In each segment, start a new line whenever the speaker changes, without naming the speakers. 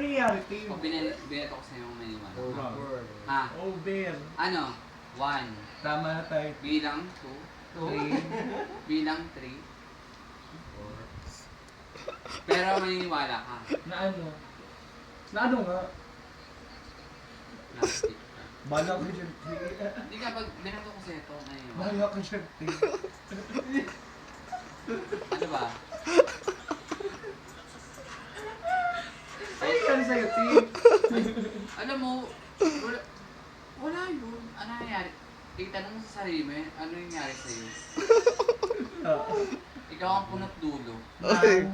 nangyayari, Tim?
Pag binato ko sa'yo maniwala.
Over.
Ha?
Over.
Ano? 1.
Tama na tayo.
Bilang 2.
3.
Bilang 3. Pero maniniwala ka.
Na ano? Na ano nga?
Plastic ka.
Bahala ka dyan, Tim.
Hindi ka, pag binato ko sa'yo ito, naniniwala.
Bahala ka dyan, Tim.
Ano ba?
Ay, yan sa'yo, Tim.
Alam mo, wala yun. Ano nangyari? Itanong mo sa sarili mo, ano nangyari sa'yo? Ikaw ang punot dulo.
Okay.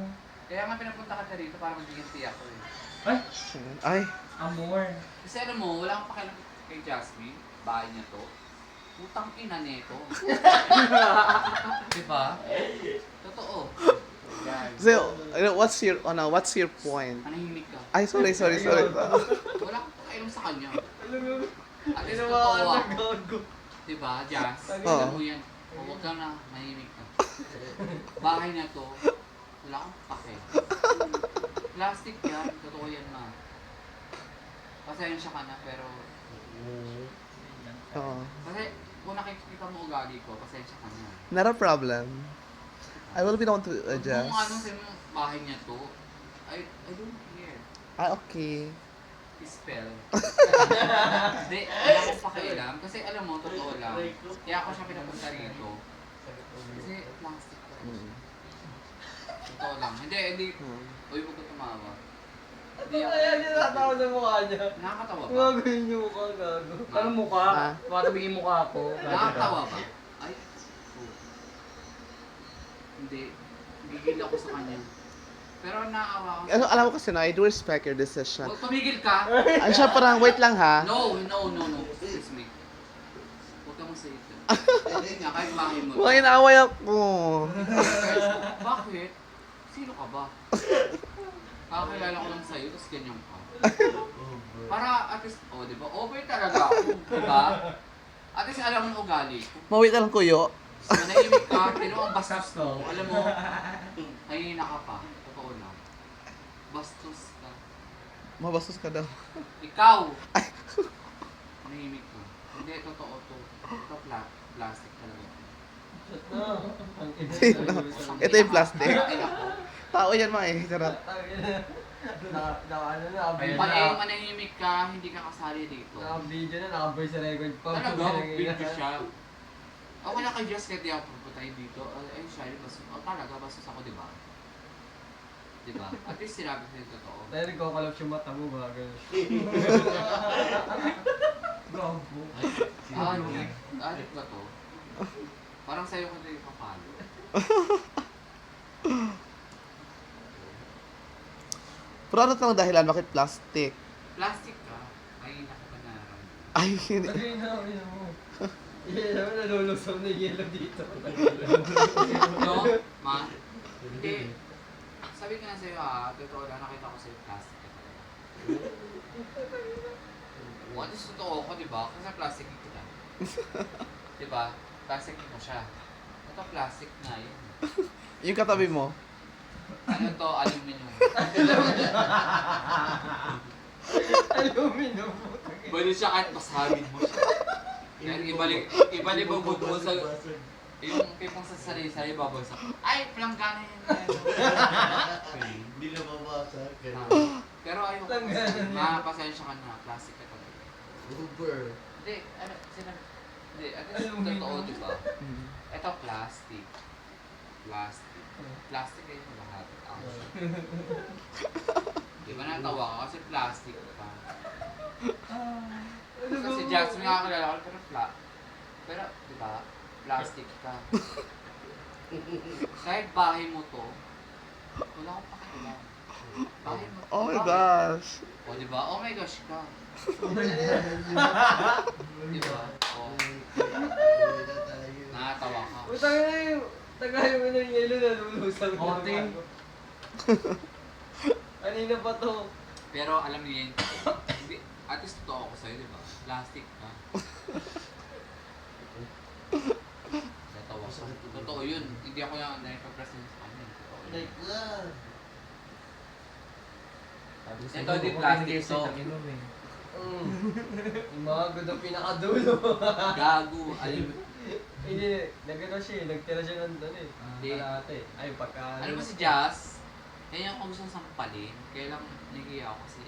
Kaya nga pinapunta ka rito para maghihinti ako eh.
Ay,
Ay.
amor.
Kasi alam mo, wala kang pakialam kay Jasmine. Bahay niya to. Putang ina nito. Diba? Totoo.
So, what's your point?
Manahimik ka.
Ay, sorry.
Wala kang pakialam sa kanya. At least totoo ako. Diba, Jas? Alam mo yan. Huwag ka na, mahimik ka. Bahay na to, wala kang pake. Plastic yan, totoo yan ma. Pasensya ka na, pero...
Oo.
Kasi kung nakikita mo ugali ko, pasensya ka na.
Not a problem. I will be the one to adjust.
Kung ano sa bahay niya to, I don't care.
Ah, okay.
Spell. Hindi, wala akong pakialam. Kasi alam mo, totoo lang. Kaya ako siya pinapunta rito. Kasi plastic ka. Totoo lang. Hindi. Uy, huwag ko tumawa. Hindi ako.
Ayan, natawa sa mukha niya.
Nakakatawa ba?
Gagawin yung mukha, gago.
Anong mukha?
Ah.
Patabigin mukha ko.
Nakakatawa ba? Ay, hindi. Gigil ako sa kanya. Pero naawa ako.
Ano, alam mo kasi I do respect your decision.
Huwag tumigil ka!
Ay, siya parang, wait lang ha.
No. Excuse me. Huwag ka masayit ka. Hindi nga, kahit bahay mo.
Mga inaaway ako.
Bakit? Sino ka ba? Kakakilala ko lang sa'yo, tapos ganyan ka. Para at least, di ba? Over talaga ako, di ba? At least alam mo ang ugali ko.
Mawait na lang kuyo.
Manahimik ka, pero ang bastos mo. Alam mo, hahina ka pa. Totoo lang. Bastos ka.
Mabastos ka daw.
Ikaw! Manahimik ka. Hindi, totoo to. Ito plastic talaga.
Ito yung plastic.
Ay, ako.
Tao yan mga eh. Charot.
Manahimik ka, hindi ka kasali dito.
Naka-video na, naka-voice record pa.
Talaga, video siya. Ako na kay Just kaya di ako pupuntahin dito. Ay, siya, talaga, bastos ako, di ba? Di ba? At least sinabi ko yung totoo.
Dahil nagkakalap yung mata mo, ba?
Gago.
Adik ba to? Parang sa'yo ko na yung papalo.
Pero ano tang dahilan? Bakit plastic?
Plastic ka, ay nakapanaran.
Ay, hindi.
Lagay na, mo. Yelo, nalulusong na yelo dito.
No? Ma? Hindi. Sabi ko na sa'yo totoo lang, nakita ko sa'yo plastic ka talaga. What is totoo ko, di ba? Kasi plastic kita. Di ba? Plastic mo siya. Ito plastic na yun.
Yung katabi mo.
Ano to? Aluminum.
Aluminum.
Pwede siya kahit basagin mo siya. Kaya ibalik mo doon sa... Yung pipang sa sarili-sarili babagsak. Ay, planggana yun.
Hindi na mabasa.
Pero ayoko.
Planggana.
Pasensya ka na. Plastic ka talaga.
Uber.
Hindi, hindi, at least totoo, di ba? Ito, plastic. Plastic kayo sa lahat. Di ba natawa ka? Kasi plastic ka. Kasi Jasmine nakakilala ko, pero, di ba? Plastic ka. Kahit bahay mo to, wala akong pakialam. Bahay mo to.
Oh my
bakit?
gosh.
O, di ba? Oh my gosh ka. Di ba? O, nakatawa ka.
Utang na yung... Tagay mo ng yelo, nalulusaw na.
Oting.
Kanina pa to.
Pero alam niyo yun, hindi, at least totoo ako sa'yo, di ba? Plastic ka. Tatawa ka. Totoo yun. Hindi ako yung naipapresent sa kanya. Totoo yun.
Like na.
Ito, di plastic to.
Yung mga good ang pinakadulo.
Gago. Alam mo.
Hindi, nagano siya eh. Nagtira siya ng doon eh.
Hindi.
Kalahati. Ay, pagka...
Alam mo si Jazz? Yan yung kung gusto sampalin. Kaya lang nagiya ako kasi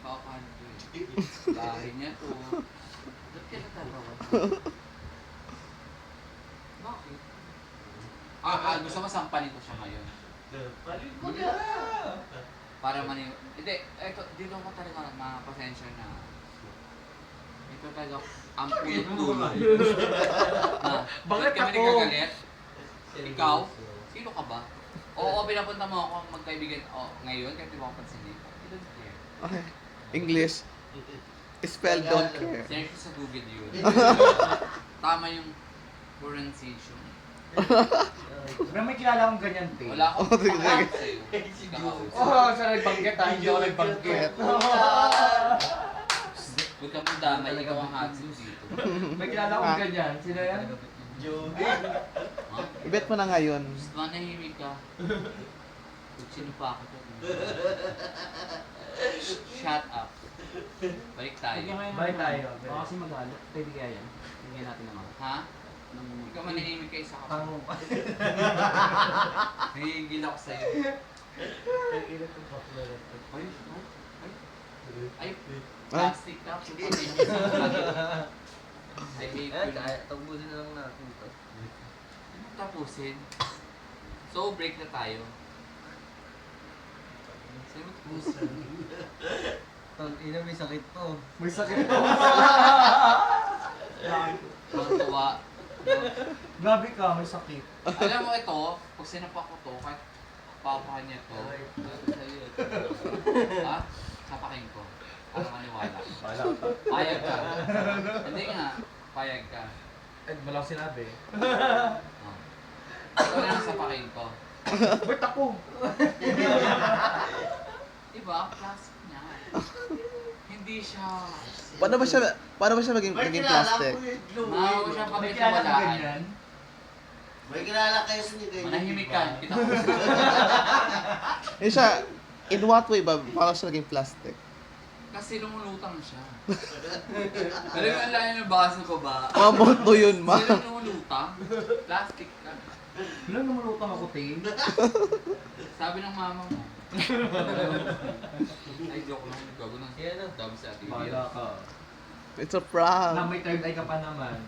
papahan ko eh. Bahay niya to. Ba't kaya nagtatawa? Bakit? Gusto mo sampalin ko siya ngayon. Para mani... Hindi, eto, dito ko talaga mapasensya na. Ito talaga ang pulit-tulo. Bakit kami
ako?
nagagalit? Ikaw? Sino ka ba? Oo, pinapunta mo ako magkaibigan ngayon kahit di mo ako pansinin. I don't care.
Okay. English. Spell don't care.
Sinerge ko sa Google yun. Tama yung pronunciation.
Pero may kilala akong ganyan, te.
Wala akong
Oh, sige.
pakakaw sa'yo. Ikaw.
Oo, sa nagbanggit ha, hindi ako nagbanggit.
Huwag ka mong damay, ikaw ang hatsin dito.
May kilala akong ganyan. Sino yan?
Ha?
I-bet mo na ngayon.
Gusto manahimik ka. Kung sino pa ako to. Shut up. Balik tayo.
Bye tayo.
Baka kasi mag-alok. Pwede kaya yan. Tingnan natin naman.
Ha? Ikaw manahimik ka isa ka pa.
Pango pa.
Nahihigil ako sa'yo. Ay, ay, plastic ka. I hate
Ayan,
you.
kaya tapusin na lang natin ito.
Anong tapusin? So, break na tayo. Sino tapusin?
Tang ina, may sakit to.
May sakit to.
Ang tuwa.
Grabe ka, may sakit.
Alam mo ito, pag sinapak ko to, kahit papahan niya to, sa'yo ito. Ha? Sapakin ko. Para maniwala.
Wala ka.
Payag ka. Hindi nga. Payag ka.
Eh, wala akong sinabi.
Oh. Ikaw na lang sapakin ko.
Ba't ako?
Diba? Plastic niya. Hindi siya...
Paano ba siya maging plastic?
Mahawa siya
May kilala akong
pagkakawalaan.
ganyan.
May kilala kayo sa nito.
Manahimik ka. Kita ko.
Yun siya, in what way ba? Paano siya naging plastic?
Kasi lumulutang siya. Alam mo, ang layo ng basa ko ba?
Mamoto yun, ma.
Kasi lumulutang. Plastic ka.
Wala namulutang ako, te.
Sabi ng mama mo. Ay, joke lang. Gago na.
Yan na.
Dami sa ating
Bahala ka.
It's a prank.
Na may third eye ka pa naman.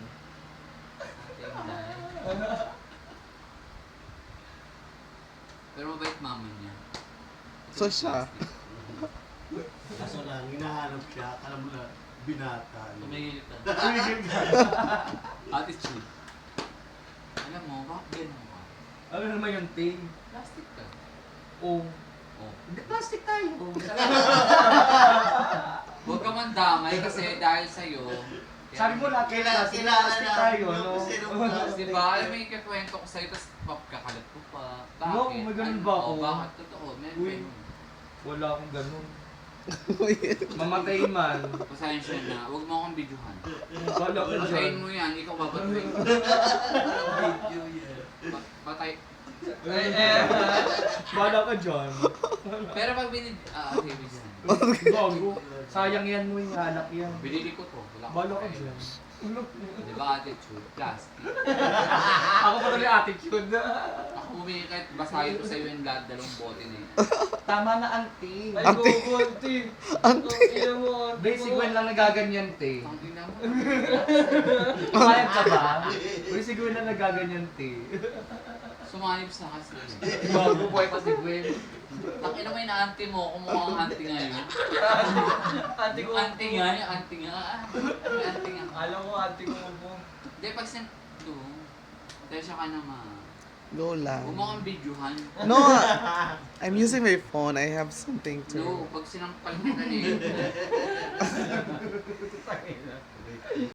Pero mabait mama niya.
So siya.
Kaso lang, hinahanap siya. Alam mo na, binata.
Tumingin ka. Attitude. Alam mo, bakit ganun ka?
Ano naman yung te?
Plastic ka.
Oh.
Oh.
Hindi, plastic tayo.
Huwag ka man damay kasi dahil sa'yo.
Sabi mo lahat
Kilala
plastic
na
tayo,
yung
no?
sino
Di ba? Alam mo yung kakwento ko sa'yo, tapos kakalat ko pa. Bakit?
No, may ganun ba ako?
Oo, bakit? Totoo, may
Uy.
ganun.
Wala akong ganun. Mamatay man.
Pasensya na, huwag mo akong videohan.
Wala ka
Patayin
dyan.
mo yan, ikaw babatuin.
Video yan.
Patay.
Wala ka dyan.
Pero pag okay, videohan.
Gago. Sayang yan mo yung alak yan.
Binili ko to. Wala
Wala ka
pakialam.
dyan.
Di ba attitude? Plastic.
Ako pa tuloy attitude.
Ako bumili kahit basahin ko sa'yo yung lahat dalawang bote na yun.
Tama na, auntie.
Ay,
Ante.
gogo, ante. Ang ina mo, ante
Basic
mo.
when lang nagaganyan, te.
Ang ina mo.
Payag ka ba? Basic when lang nagaganyan, te.
Sumanib sa kasi.
Bago buhay pa si Gwen.
Takina mo yung auntie mo, kumuha ang auntie ngayon.
Ante ko.
Yung auntie nga, yung auntie nga. Yung auntie nga.
Alam mo, ante ko po.
Hindi, pag send to, atensya ka naman.
Go lang.
Huwag mo kang videohan.
No, I'm using my phone. I have something
No,
to...
pag sinampal kita eh.